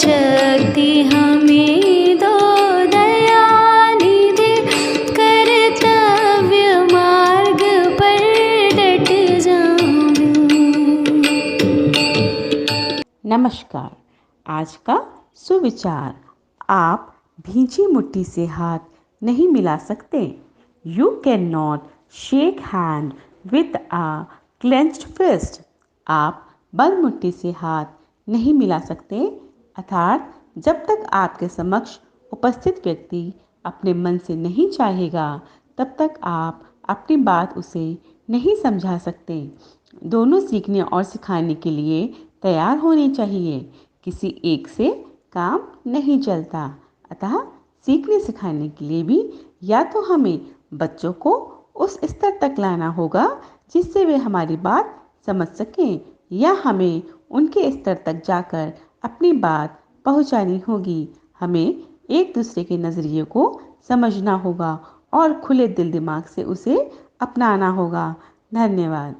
शक्ति हमें दो दयानिधि, कर्तव्य मार्ग पर डट जाऊं। नमस्कार। आज का सुविचार, आप भींची मुट्ठी से हाथ नहीं मिला सकते। You can not shake hand with a clenched fist. आप बंद मुट्ठी से हाथ नहीं मिला सकते, अर्थात जब तक आपके समक्ष उपस्थित व्यक्ति अपने मन से नहीं चाहेगा तब तक आप अपनी बात उसे नहीं समझा सकते। दोनों सीखने और सिखाने के लिए तैयार होने चाहिए। किसी एक से काम नहीं चलता, अतः सीखने सिखाने के लिए भी या तो हमें बच्चों को उस स्तर तक लाना होगा जिससे वे हमारी बात समझ सकें, या हमें उनके स्तर तक जाकर अपनी बात पहुंचानी होगी। हमें एक दूसरे के नज़रिए को समझना होगा और खुले दिल दिमाग से उसे अपनाना होगा। धन्यवाद।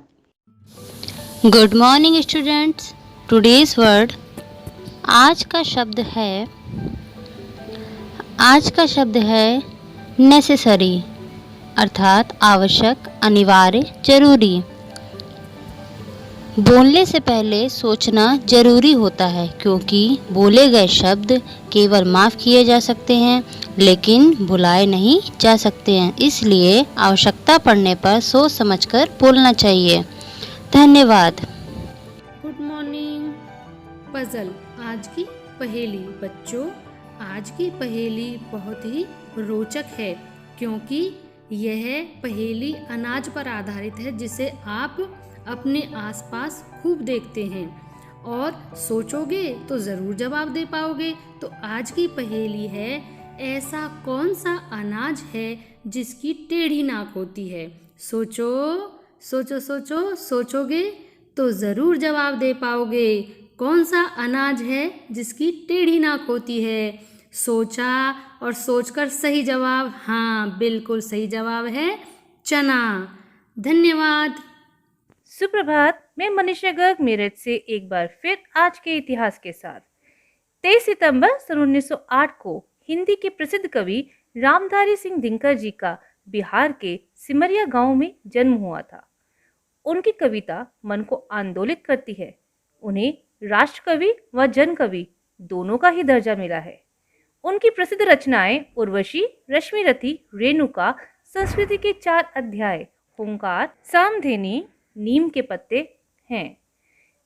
Good morning students. Today's word, आज का शब्द है नेसेसरी, अर्थात आवश्यक, अनिवार्य, जरूरी। बोलने से पहले सोचना जरूरी होता है, क्योंकि बोले गए शब्द केवल माफ़ किए जा सकते हैं लेकिन भुलाए नहीं जा सकते हैं। इसलिए आवश्यकता पड़ने पर सोच समझकर बोलना चाहिए। धन्यवाद। Good morning. पजल, आज की पहेली। बच्चों, आज की पहेली बहुत ही रोचक है, क्योंकि यह पहेली अनाज पर आधारित है, जिसे आप अपने आसपास खूब देखते हैं और सोचोगे तो ज़रूर जवाब दे पाओगे। तो आज की पहेली है, ऐसा कौन सा अनाज है जिसकी टेढ़ी नाक होती है? सोचो सोचो सोचो, सोचोगे तो ज़रूर जवाब दे पाओगे। कौन सा अनाज है जिसकी टेढ़ी नाक होती है? सोचा और सोचकर सही जवाब, हाँ बिल्कुल सही जवाब है चना। धन्यवाद। सुप्रभात। मैं मनीषा गर्ग मेरठ से एक बार फिर आज के इतिहास के साथ। 23 सितंबर सन 1908 को हिंदी के प्रसिद्ध कवि रामधारी सिंह दिनकर जी का बिहार के सिमरिया गांव में जन्म हुआ था। उनकी कविता मन को आंदोलित करती है। उन्हें राष्ट्रकवि व जनकवि दोनों का ही दर्जा मिला है। उनकी प्रसिद्ध रचनाएं उर्वशी, रश्मिरथी, रेणुका, संस्कृति के 4 अध्याय, हुंकार, सामधेनी, नीम के पत्ते हैं।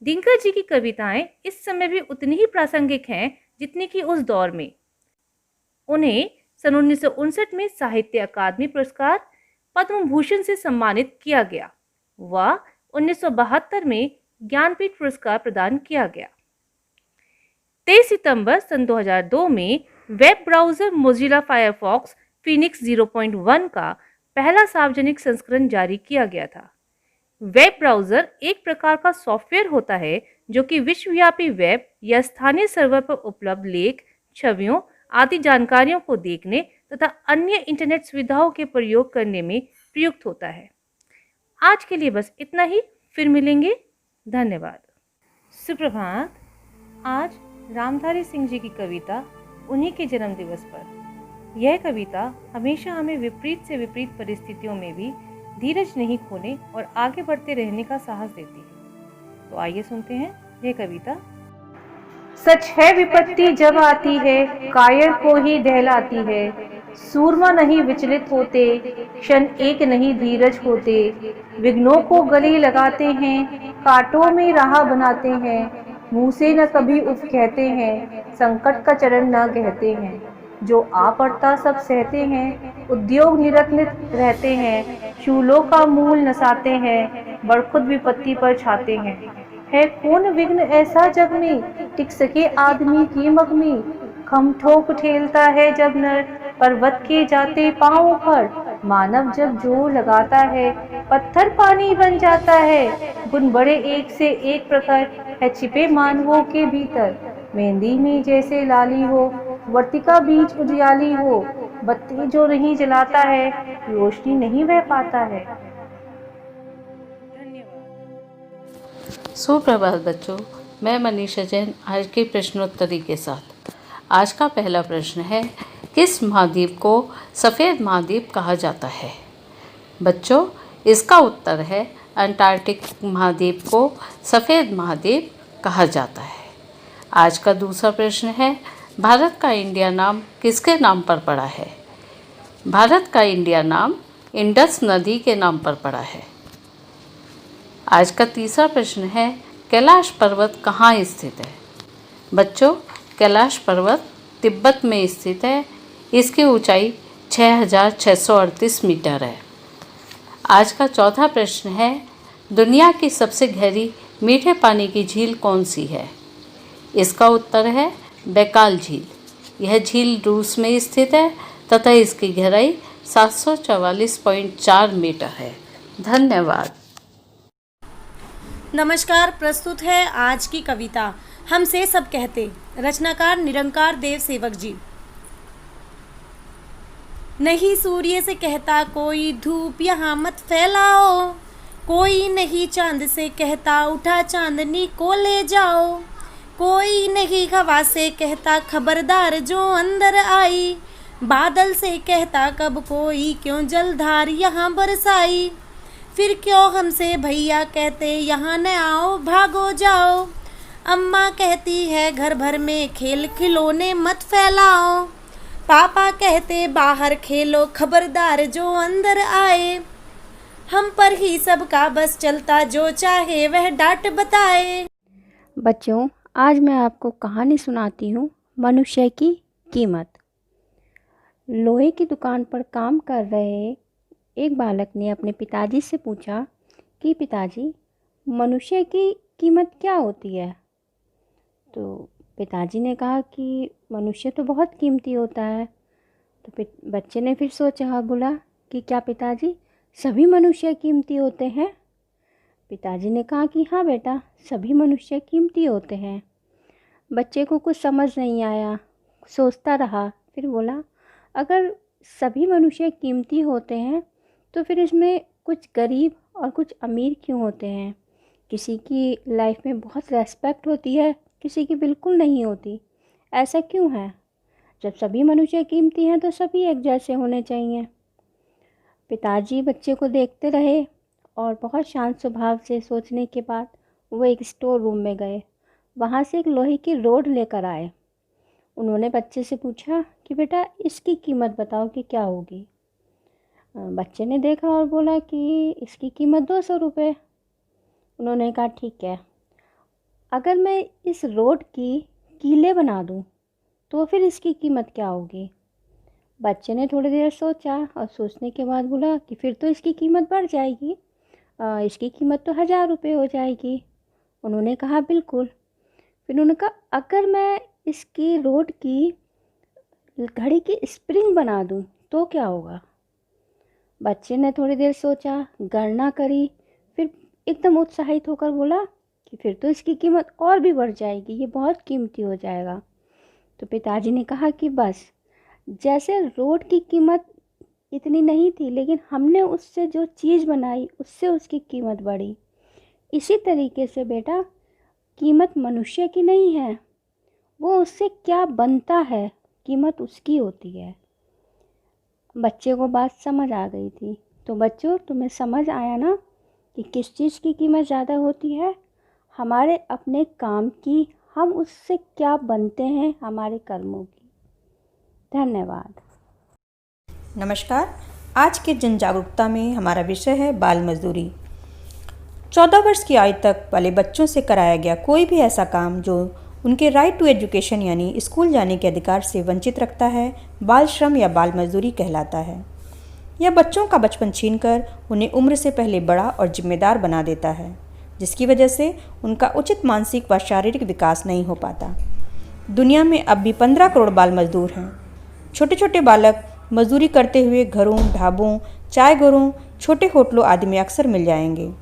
दिनकर जी की कविताएं इस समय भी उतनी ही प्रासंगिक हैं जितनी कि उस दौर में। उन्हें सन 1959 में साहित्य अकादमी पुरस्कार पद्म भूषण से सम्मानित किया गया व 1972 में ज्ञानपीठ पुरस्कार प्रदान किया गया। 23 सितंबर सन 2002 में web browser Mozilla Firefox Phoenix 0.1 का पहला सार्वजनिक संस्करण जारी किया गया था। वेब ब्राउज़र एक प्रकार का सॉफ्टवेयर होता है जो कि विश्वव्यापी वेब या स्थानीय सर्वर पर उपलब्ध लेख, छवियों आदि जानकारियों को देखने तथा अन्य इंटरनेट सुविधाओं के प्रयोग करने में प्रयुक्त होता है। आज के लिए बस इतना ही, फिर मिलेंगे। धन्यवाद। सुप्रभात। आज रामधारी सिंह जी की कविता उन्हीं के जन्म दिवस पर। यह कविता हमेशा हमें विपरीत से विपरीत परिस्थितियों में भी धीरज नहीं खोने और आगे बढ़ते रहने का साहस देती है। तो आइए सुनते हैं यह कविता। सच है विपत्ति जब आती है, कायर को ही दहलाती है। सूरमा नहीं विचलित होते, क्षण एक नहीं धीरज होते। विघ्नों को गले लगाते हैं, कांटों में राह बनाते हैं। मुंह से न कभी उफ कहते हैं, संकट का चरण न कहते हैं। जो आ पड़ता सब सहते हैं, उद्योग निरत्नित रहते हैं। शूलों का मूल नसाते हैं, बड़ खुद विपत्ति पर छाते हैं। है कौन विघ्न ऐसा जग में, टिक सके आदमी की मग में। खम ठोक ठेलता है जब नर, पर्वत के जाते पांव पर। मानव जब जोर लगाता है, पत्थर पानी बन जाता है। गुण बड़े एक से एक प्रखर है छिपे मानवों के भीतर। मेहंदी में जैसे लाली हो, वर्तिका बीच उजियाली हो। बत्ती जो नहीं जलाता है, रोशनी नहीं बह पाता है। सुप्रभात बच्चों। मैं मनीषा जैन आज के प्रश्नोत्तरी के साथ। आज का पहला प्रश्न है, किस महाद्वीप को सफ़ेद महाद्वीप कहा जाता है? बच्चों, इसका उत्तर है अंटार्कटिक महाद्वीप को सफ़ेद महाद्वीप कहा जाता है। आज का दूसरा प्रश्न है, भारत का इंडिया नाम किसके नाम पर पड़ा है? भारत का इंडिया नाम इंडस नदी के नाम पर पड़ा है। आज का तीसरा प्रश्न है, कैलाश पर्वत कहाँ स्थित है? बच्चों, कैलाश पर्वत तिब्बत में स्थित है। इसकी ऊंचाई 6638 मीटर है। आज का चौथा प्रश्न है, दुनिया की सबसे गहरी मीठे पानी की झील कौन सी है? इसका उत्तर है बैकाल झील। यह झील रूस में स्थित है तथा इसकी गहराई 744.4 मीटर है। धन्यवाद। नमस्कार, प्रस्तुत है आज की कविता हमसे सब कहते। रचनाकार निरंकार देव सेवक जी। नहीं सूर्य से कहता कोई धूप यहाँ मत फैलाओ, कोई नहीं चांद से कहता उठा चांदनी को ले जाओ, कोई नहीं हवा से कहता खबरदार जो अंदर आई, बादल से कहता कब कोई क्यों जलधार यहाँ बरसाई, फिर क्यों हमसे भैया कहते यहाँ न आओ भागो जाओ, अम्मा कहती है घर भर में खेल खिलौने मत फैलाओ, पापा कहते बाहर खेलो खबरदार जो अंदर आए, हम पर ही सबका बस चलता जो चाहे वह डांट बताए। बच्चों, आज मैं आपको कहानी सुनाती हूँ मनुष्य की कीमत। लोहे की दुकान पर काम कर रहे एक बालक ने अपने पिताजी से पूछा कि पिताजी, मनुष्य की कीमत क्या होती है? तो पिताजी ने कहा कि मनुष्य तो बहुत कीमती होता है। तो बच्चे ने फिर सोचा और बोला कि क्या पिताजी, सभी मनुष्य कीमती होते हैं? पिताजी ने कहा कि हाँ बेटा, सभी मनुष्य कीमती होते हैं। बच्चे को कुछ समझ नहीं आया, सोचता रहा। फिर बोला, अगर सभी मनुष्य कीमती होते हैं तो फिर इसमें कुछ गरीब और कुछ अमीर क्यों होते हैं? किसी की लाइफ में बहुत रेस्पेक्ट होती है, किसी की बिल्कुल नहीं होती। ऐसा क्यों है? जब सभी मनुष्य कीमती हैं तो सभी एक जैसे होने चाहिए। पिताजी बच्चे को देखते रहे और बहुत शांत स्वभाव से सोचने के बाद वो एक स्टोर रूम में गए। वहाँ से एक लोहे की रोड लेकर आए। उन्होंने बच्चे से पूछा कि बेटा, इसकी कीमत बताओ कि क्या होगी। बच्चे ने देखा और बोला कि इसकी कीमत 200 रुपये। उन्होंने कहा ठीक है, अगर मैं इस रोड की कीलें बना दूं तो फिर इसकी कीमत क्या होगी? बच्चे ने थोड़ी देर सोचा और सोचने के बाद बोला कि फिर तो इसकी कीमत बढ़ जाएगी, इसकी कीमत तो 1000 रुपये हो जाएगी। उन्होंने कहा बिल्कुल। फिर उन्होंने कहा, अगर मैं इसकी रोड की घड़ी की स्प्रिंग बना दूं तो क्या होगा? बच्चे ने थोड़ी देर सोचा, गणना करी, फिर एकदम उत्साहित होकर बोला कि फिर तो इसकी कीमत और भी बढ़ जाएगी, ये बहुत कीमती हो जाएगा। तो पिताजी ने कहा कि बस, जैसे रोड की कीमत इतनी नहीं थी लेकिन हमने उससे जो चीज़ बनाई उससे उसकी कीमत बढ़ी, इसी तरीके से बेटा कीमत मनुष्य की नहीं है, वो उससे क्या बनता है कीमत उसकी होती है। बच्चे को बात समझ आ गई थी। तो बच्चों, तुम्हें समझ आया ना कि किस चीज़ की कीमत ज़्यादा होती है? हमारे अपने काम की, हम उससे क्या बनते हैं, हमारे कर्मों की। धन्यवाद। नमस्कार, आज के जन जागरूकता में हमारा विषय है बाल मजदूरी। 14 वर्ष की आयु तक वाले बच्चों से कराया गया कोई भी ऐसा काम जो उनके राइट टू एजुकेशन यानी स्कूल जाने के अधिकार से वंचित रखता है, बाल श्रम या बाल मजदूरी कहलाता है। यह बच्चों का बचपन छीनकर उन्हें उम्र से पहले बड़ा और जिम्मेदार बना देता है, जिसकी वजह से उनका उचित मानसिक व शारीरिक विकास नहीं हो पाता। दुनिया में अब भी 15 करोड़ बाल मजदूर हैं। छोटे छोटे बालक मजदूरी करते हुए घरों, ढाबों, चाय घरों, छोटे होटलों आदि में अक्सर मिल जाएंगे।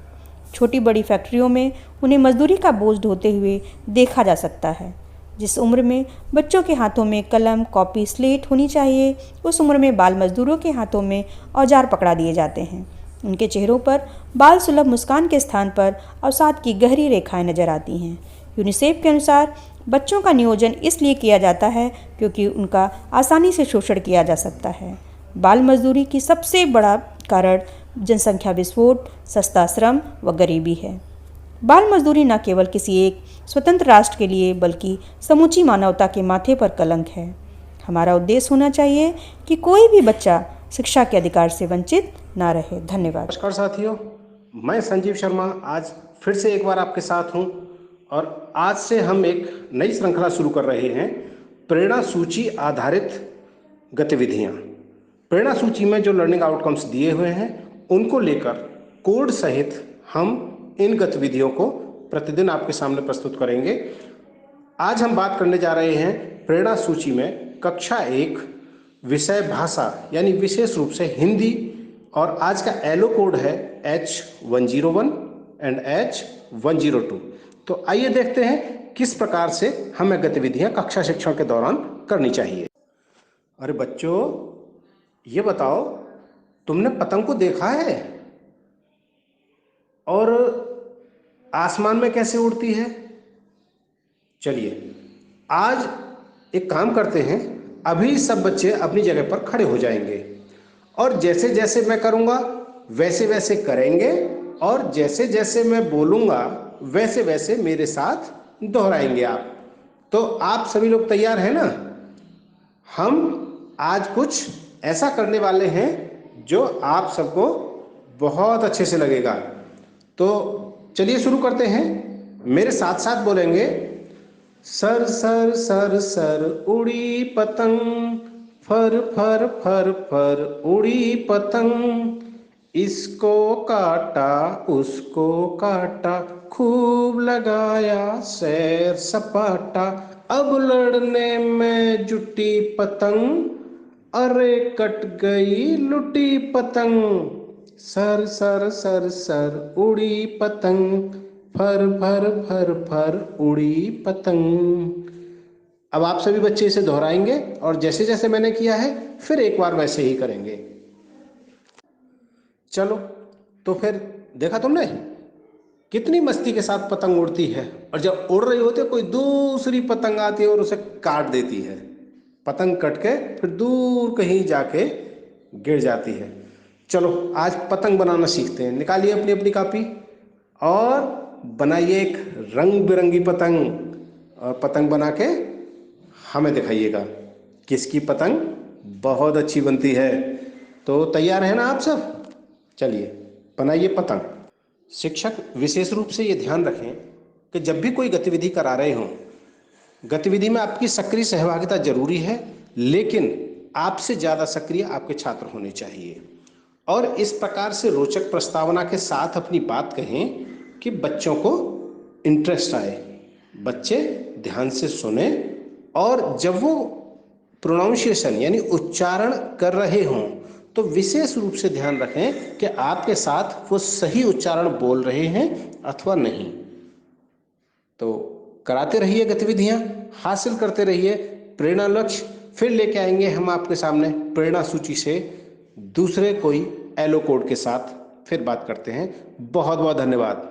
छोटी बड़ी फैक्ट्रियों में उन्हें मजदूरी का बोझ ढोते हुए देखा जा सकता है। जिस उम्र में बच्चों के हाथों में कलम, कॉपी, स्लेट होनी चाहिए, उस उम्र में बाल मजदूरों के हाथों में औजार पकड़ा दिए जाते हैं। उनके चेहरों पर बाल सुलभ मुस्कान के स्थान पर अवसाद की गहरी रेखाएं नजर आती हैं। यूनिसेफ के अनुसार बच्चों का नियोजन इसलिए किया जाता है क्योंकि उनका आसानी से शोषण किया जा सकता है। बाल मजदूरी की सबसे बड़ा कारण जनसंख्या विस्फोट, सस्ता श्रम व गरीबी है। बाल मजदूरी न केवल किसी एक स्वतंत्र राष्ट्र के लिए बल्कि समूची मानवता के माथे पर कलंक है। हमारा उद्देश्य होना चाहिए कि कोई भी बच्चा शिक्षा के अधिकार से वंचित ना रहे। धन्यवाद। नमस्कार साथियों, मैं संजीव शर्मा आज फिर से एक बार आपके साथ हूं और आज से हम एक नई श्रृंखला शुरू कर रहे हैं, प्रेरणा सूची आधारित गतिविधियां। प्रेरणा सूची में जो लर्निंग आउटकम्स दिए हुए हैं उनको लेकर कोड सहित हम इन गतिविधियों को प्रतिदिन आपके सामने प्रस्तुत करेंगे। आज हम बात करने जा रहे हैं प्रेरणा सूची में कक्षा 1 विषय भाषा यानी विशेष रूप से हिंदी, और आज का एलो कोड है H101 एंड H102। तो आइए देखते हैं किस प्रकार से हमें गतिविधियां कक्षा शिक्षण के दौरान करनी चाहिए। अरे बच्चों, ये बताओ, तुमने पतंग को देखा है और आसमान में कैसे उड़ती है? चलिए आज एक काम करते हैं, अभी सब बच्चे अपनी जगह पर खड़े हो जाएंगे और जैसे जैसे मैं करूँगा वैसे वैसे करेंगे और जैसे जैसे मैं बोलूँगा वैसे वैसे मेरे साथ दोहराएंगे आप। तो आप सभी लोग तैयार हैं ना? हम आज कुछ ऐसा करने वाले हैं जो आप सबको बहुत अच्छे से लगेगा। तो चलिए शुरू करते हैं। मेरे साथ साथ बोलेंगे, सर सर सर सर उड़ी पतंग, फर फर फर फर उड़ी पतंग, इसको काटा उसको काटा, खूब लगाया सैर सपाटा, अब लड़ने में जुटी पतंग, अरे कट गई लुटी पतंग, सर सर सर सर उड़ी पतंग, फर फर फर फर उड़ी पतंग। अब आप सभी बच्चे इसे दोहराएंगे और जैसे जैसे मैंने किया है फिर एक बार वैसे ही करेंगे। चलो, तो फिर देखा तुमने कितनी मस्ती के साथ पतंग उड़ती है, और जब उड़ रही होती है कोई दूसरी पतंग आती है और उसे काट देती है। पतंग कट के फिर दूर कहीं जाके गिर जाती है। चलो आज पतंग बनाना सीखते हैं। निकालिए अपनी अपनी कॉपी और बनाइए एक रंग बिरंगी पतंग, और पतंग बना के हमें दिखाइएगा किसकी पतंग बहुत अच्छी बनती है। तो तैयार है ना आप सब? चलिए बनाइए पतंग। शिक्षक विशेष रूप से ये ध्यान रखें कि जब भी कोई गतिविधि करा रहे हों, गतिविधि में आपकी सक्रिय सहभागिता जरूरी है, लेकिन आपसे ज़्यादा सक्रिय आपके छात्र होने चाहिए। और इस प्रकार से रोचक प्रस्तावना के साथ अपनी बात कहें कि बच्चों को इंटरेस्ट आए, बच्चे ध्यान से सुने, और जब वो प्रोनाउंसिएशन यानी उच्चारण कर रहे हों तो विशेष रूप से ध्यान रखें कि आपके साथ वो सही उच्चारण बोल रहे हैं अथवा नहीं। तो कराते रहिए गतिविधियां, हासिल करते रहिए प्रेरणा लक्ष्य। फिर लेके आएंगे हम आपके सामने प्रेरणा सूची से दूसरे कोई एलो कोड के साथ। फिर बात करते हैं। बहुत बहुत धन्यवाद।